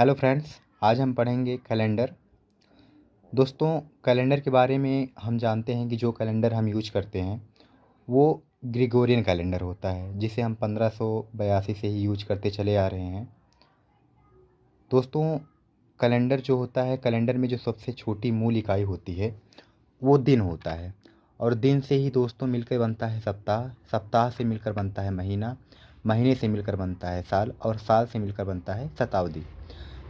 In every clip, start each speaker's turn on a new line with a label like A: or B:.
A: Hello friends, आज हम पढ़ेंगे कैलेंडर। दोस्तों, कैलेंडर के बारे में हम जानते हैं कि जो कैलेंडर हम यूज करते हैं वो ग्रेगोरियन कैलेंडर होता है, जिसे हम 1582 से ही यूज करते चले आ रहे हैं। दोस्तों, कैलेंडर जो होता है, कैलेंडर में जो सबसे छोटी मूल इकाई होती है वो दिन होता है। और दिन से ही दोस्तों मिलकर बनता है सप्ताह, सप्ताह से मिलकर बनता है महीना, महीने से मिलकर बनता है साल, और साल से मिलकर बनता है शताब्दी।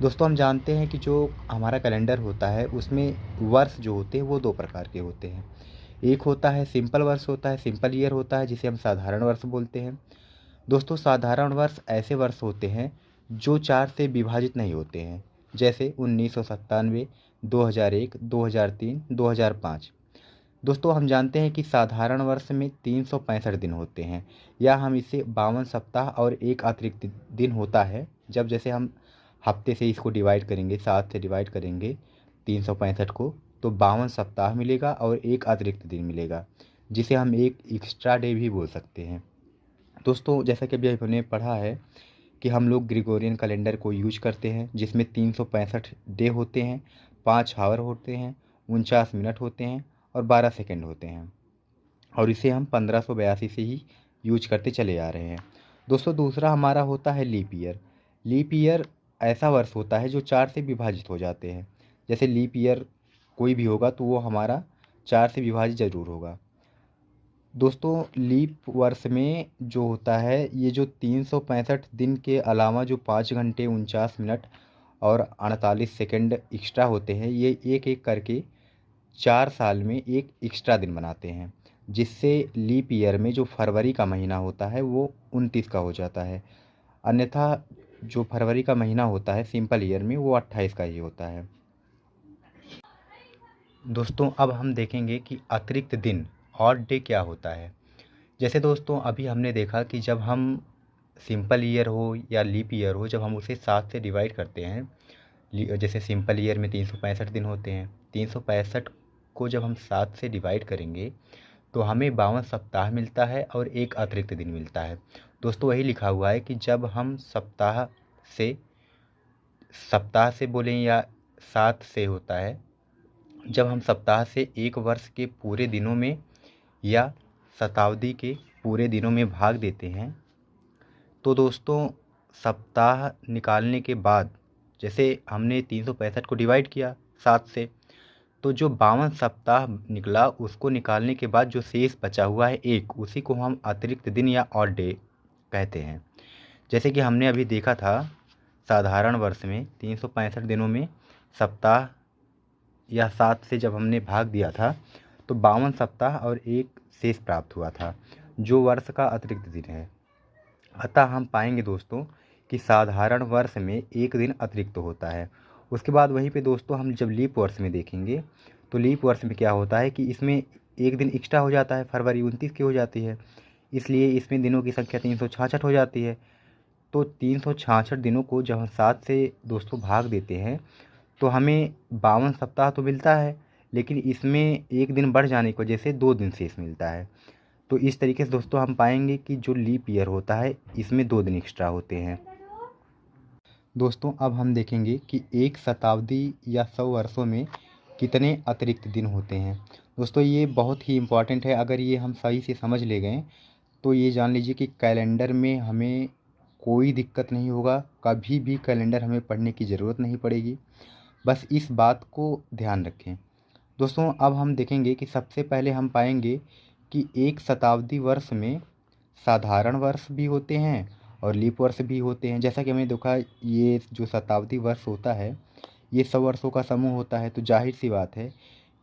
A: दोस्तों, हम जानते हैं कि जो हमारा कैलेंडर होता है उसमें वर्ष जो होते हैं वो दो प्रकार के होते हैं। एक होता है सिंपल वर्ष होता है, सिंपल ईयर होता है, जिसे हम साधारण वर्ष बोलते हैं। दोस्तों, साधारण वर्ष ऐसे वर्ष होते हैं जो 4 से विभाजित नहीं होते हैं, जैसे 1997, 2001, 2003, 2005। दोस्तों, हम जानते हैं कि साधारण वर्ष में 365 दिन होते हैं, या हम इसे 52 सप्ताह और एक अतिरिक्त दिन होता है। जब जैसे हम हफ्ते से इसको डिवाइड करेंगे, 7 से डिवाइड करेंगे 365 को, तो 52 सप्ताह मिलेगा और एक अतिरिक्त दिन मिलेगा, जिसे हम एक एक्स्ट्रा डे भी बोल सकते हैं। दोस्तों, जैसा कि अभी हमने पढ़ा है कि हम लोग ग्रेगोरियन कैलेंडर को यूज करते हैं, जिसमें 365 डे होते हैं, 5 हावर होते हैं, 49 मिनट होते हैं और 12 सेकंड होते हैं, और इसे हम 1582 से ही यूज करते चले आ रहे हैं। दोस्तों, दूसरा हमारा होता है लीप ईयर। लीप ईयर ऐसा वर्ष होता है जो 4 से विभाजित हो जाते हैं। जैसे लीप ईयर कोई भी होगा तो वो हमारा 4 से विभाजित ज़रूर होगा। दोस्तों, लीप वर्ष में जो होता है, ये जो 365 दिन के अलावा जो 5 घंटे 49 मिनट और 48 सेकंड एक्स्ट्रा होते हैं, ये एक एक करके 4 साल में एक एक्स्ट्रा दिन बनाते हैं, जिससे लीप ईयर में जो फरवरी का महीना होता है वो 29 का हो जाता है। अन्यथा जो फरवरी का महीना होता है सिंपल ईयर में, वो 28 का ही होता है। दोस्तों, अब हम देखेंगे कि अतिरिक्त दिन ऑड डे क्या होता है। जैसे दोस्तों, अभी हमने देखा कि जब हम सिंपल ईयर हो या लीप ईयर हो, जब हम उसे 7 से डिवाइड करते हैं, जैसे सिंपल ईयर में 365 दिन होते हैं, 365 को जब हम 7 से डिवाइड करेंगे तो हमें 52 सप्ताह मिलता है और एक अतिरिक्त दिन मिलता है। दोस्तों, वही लिखा हुआ है कि जब हम सप्ताह से बोलें या 7 से होता है, जब हम सप्ताह से एक वर्ष के पूरे दिनों में या शताब्दी के पूरे दिनों में भाग देते हैं, तो दोस्तों सप्ताह निकालने के बाद, जैसे हमने 365 को डिवाइड किया 7 से, तो जो 52 सप्ताह निकला उसको निकालने के बाद जो शेष बचा हुआ है एक, उसी को हम अतिरिक्त दिन या ऑड डे कहते हैं। जैसे कि हमने अभी देखा था, साधारण वर्ष में 365 दिनों में सप्ताह या 7 से जब हमने भाग दिया था तो 52 सप्ताह और एक शेष प्राप्त हुआ था, जो वर्ष का अतिरिक्त दिन है। अतः हम पाएंगे दोस्तों कि साधारण वर्ष में एक दिन अतिरिक्त होता है। उसके बाद वहीं पे दोस्तों हम जब लीप वर्ष में देखेंगे तो लीप वर्ष में क्या होता है कि इसमें एक दिन एक्स्ट्रा हो जाता है, फरवरी 29 की हो जाती है, इसलिए इसमें दिनों की संख्या 366 हो जाती है। तो 366 दिनों को जब हम 7 से दोस्तों भाग देते हैं तो हमें 52 सप्ताह तो मिलता है, लेकिन इसमें एक दिन बढ़ जाने की वजह से 2 दिन शेष मिलता है। तो इस तरीके से दोस्तों हम पाएंगे कि जो लीप ईयर होता है इसमें 2 दिन एक्स्ट्रा होते हैं। दोस्तों, अब हम देखेंगे कि एक शताब्दी या 100 वर्षों में कितने अतिरिक्त दिन होते हैं। दोस्तों, ये बहुत ही इम्पॉर्टेंट है। अगर ये हम सही से समझ ले गए तो ये जान लीजिए कि कैलेंडर में हमें कोई दिक्कत नहीं होगा, कभी भी कैलेंडर हमें पढ़ने की ज़रूरत नहीं पड़ेगी। बस इस बात को ध्यान रखें। दोस्तों, अब हम देखेंगे कि सबसे पहले हम पाएंगे कि एक शताब्दी वर्ष में साधारण वर्ष भी होते हैं और लीप वर्ष भी होते हैं। जैसा कि हमने देखा, ये जो शताब्दी वर्ष होता है ये 100 वर्षों का समूह होता है, तो जाहिर सी बात है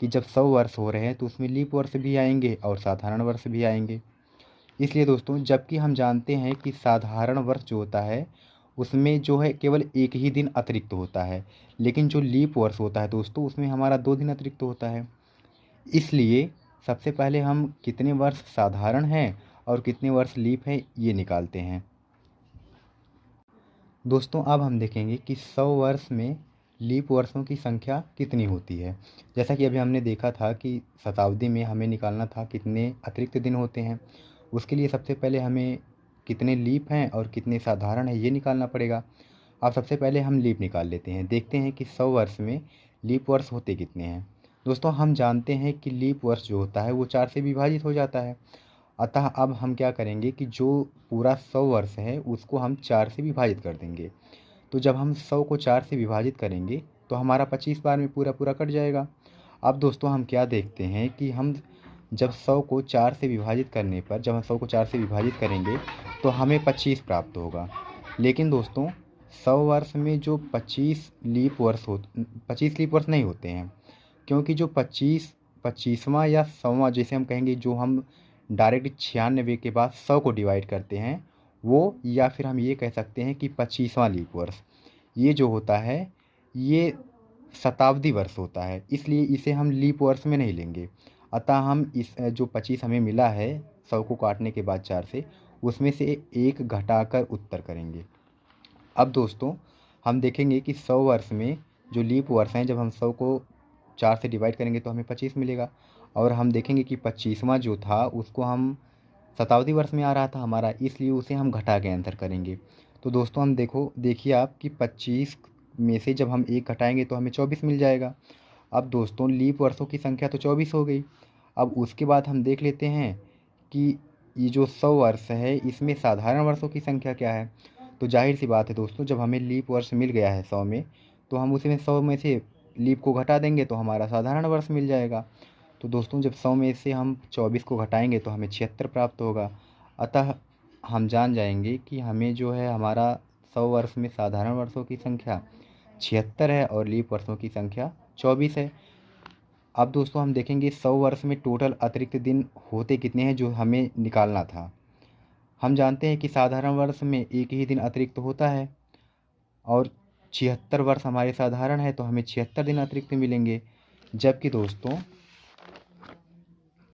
A: कि जब 100 वर्ष हो रहे हैं तो उसमें लीप वर्ष भी आएंगे और साधारण वर्ष भी आएंगे। इसलिए दोस्तों, जबकि हम जानते हैं कि साधारण वर्ष जो होता है उसमें जो है केवल एक ही दिन अतिरिक्त होता है, लेकिन जो लीप वर्ष होता है दोस्तों उसमें हमारा 2 दिन अतिरिक्त होता है। इसलिए सबसे पहले हम कितने वर्ष साधारण हैं और कितने वर्ष लीप हैं ये निकालते हैं। दोस्तों, अब हम देखेंगे कि 100 वर्ष में लीप वर्षों की संख्या कितनी होती है। जैसा कि अभी हमने देखा था कि शताब्दी में हमें निकालना था कितने अतिरिक्त दिन होते हैं। उसके लिए सबसे पहले हमें कितने लीप हैं और कितने साधारण हैं ये निकालना पड़ेगा। अब सबसे पहले हम लीप निकाल लेते हैं, देखते हैं कि 100 वर्ष में लीप वर्ष होते कितने हैं। दोस्तों हम जानते हैं कि लीप वर्ष जो होता है वो 4 से विभाजित हो जाता है। अतः अब हम क्या करेंगे कि जो पूरा 100 वर्ष है उसको हम 4 से विभाजित कर देंगे। तो जब हम 100 को 4 से विभाजित करेंगे तो हमारा 25 बार में पूरा पूरा कट जाएगा। अब दोस्तों हम क्या देखते हैं कि हम जब 100 को 4 से विभाजित करने पर, जब हम 100 को 4 से विभाजित करेंगे तो हमें 25 प्राप्त होगा। लेकिन दोस्तों 100 वर्ष में जो 25 लीप वर्ष नहीं होते हैं, क्योंकि जो 25वां या 100वां जैसे हम कहेंगे, जो हम डायरेक्ट 96 के बाद 100 को डिवाइड करते हैं वो, या फिर हम ये कह सकते हैं कि 25वां लीप वर्ष, ये जो होता है ये शताब्दी वर्ष होता है, इसलिए इसे हम लीप वर्ष में नहीं लेंगे। अतः हम इस जो 25 हमें मिला है 100 को काटने के बाद 4 से, उसमें से एक घटाकर उत्तर करेंगे। अब दोस्तों हम देखेंगे कि 100 वर्ष में जो लीप वर्ष हैं, जब हम 100 को 4 से डिवाइड करेंगे तो हमें 25 मिलेगा, और हम देखेंगे कि 25वां जो था उसको हम शताब्दी वर्ष में आ रहा था हमारा, इसलिए उसे हम घटा के आंसर करेंगे। तो दोस्तों हम देखिए आप कि 25 में से जब हम एक घटाएंगे तो हमें 24 मिल जाएगा। अब दोस्तों लीप वर्षों की संख्या तो 24 हो गई। अब उसके बाद हम देख लेते हैं कि ये जो 100 वर्ष है इसमें साधारण वर्षों की संख्या क्या है। तो जाहिर सी बात है दोस्तों, जब हमें लीप वर्ष मिल गया है 100 में, तो हम उसमें 100 में से लीप को घटा देंगे तो हमारा साधारण वर्ष मिल जाएगा। तो दोस्तों जब 100 में से हम 24 को घटाएंगे तो हमें 76 प्राप्त होगा। अतः हम जान जाएंगे कि हमें जो है हमारा 100 वर्ष में साधारण वर्षों की संख्या 76 है और लीप वर्षों की संख्या 24 है। अब दोस्तों हम देखेंगे 100 वर्ष में टोटल अतिरिक्त दिन होते कितने हैं जो हमें निकालना था। हम जानते हैं कि साधारण वर्ष में एक ही दिन अतिरिक्त होता है और 76 वर्ष हमारे साधारण है तो हमें 76 दिन अतिरिक्त मिलेंगे। जबकि दोस्तों